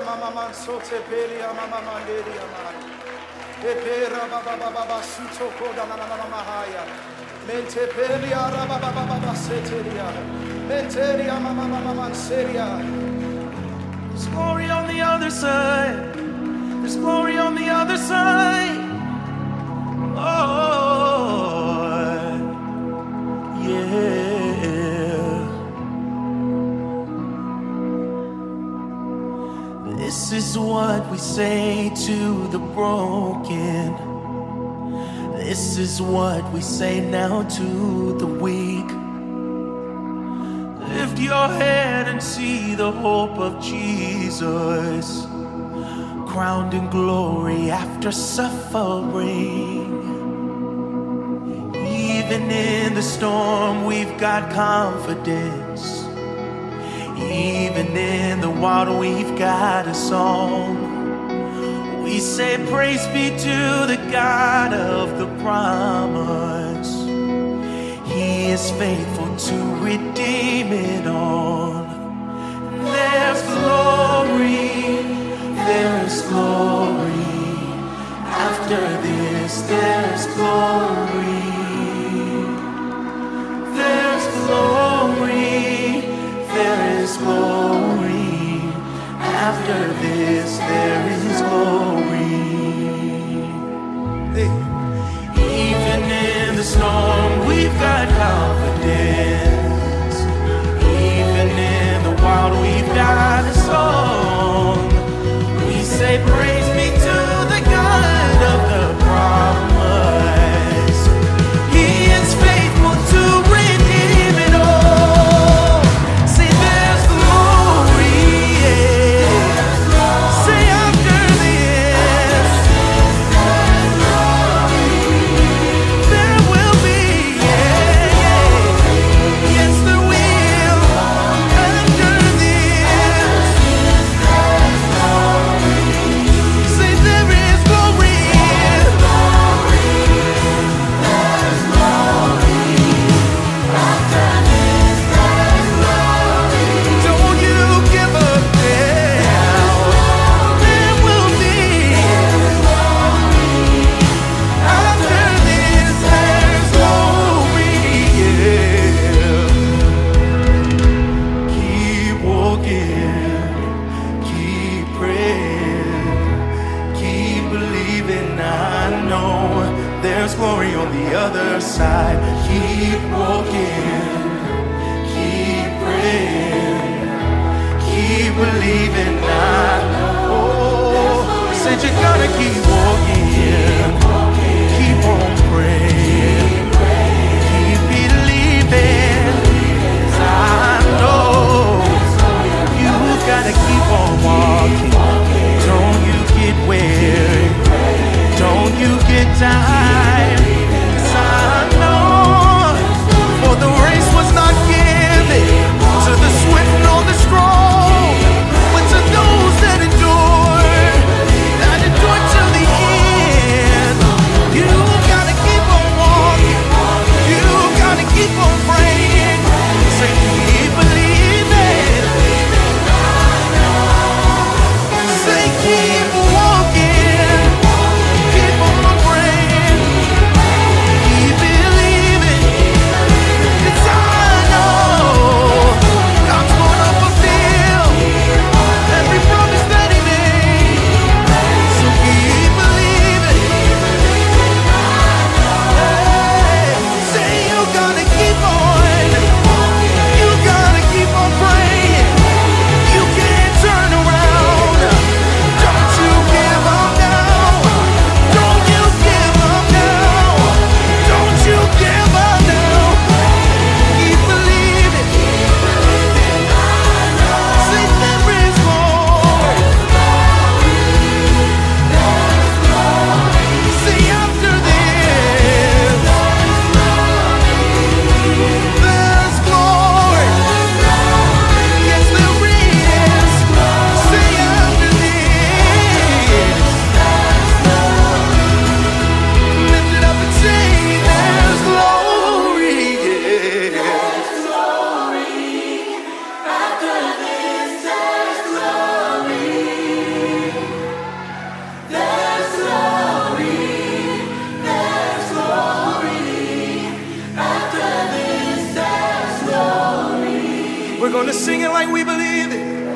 mama man sote pelia mama manderia man. Epera baba baba sito koda na mahaya. Mente pelia baba baba seteria. Menteria mama mama man seria. There's glory on the other side. There's glory on the other side. Lord, yeah. This is what we say to the broken. This is what we say now to the weak. Lift your head and see the hope of Jesus, crowned in glory after suffering. Even in the storm, we've got confidence. Even in the water, we've got a song. We say, praise be to the God of the promise. He is faithful to redeem it all. There's glory, there's glory. After this, there's glory. There's glory, there is glory. After this, there is glory. Hey. Even in the storm, we've got confidence. Even in the wild, we've got a song. We say, praise be to the God of the promise. He is faithful to redeem it all. Say, there's glory, yeah. Say, after this, there will be, yeah, yeah. Yes, there will. After this, say, there is glory. Don't you give up now. There will be. After this, there's glory. Yeah. Keep walking, keep praying, keep believing. I know there's glory on the other side. Keep walking, keep praying, keep believing. I know. Said you gotta keep walking, keep on praying, keep believing. I know you gotta keep on walking. Don't you get weary, don't you get tired. 'Cause I know, for the race was not given to the swift nor the strong, but to We're gonna sing it like we believe it.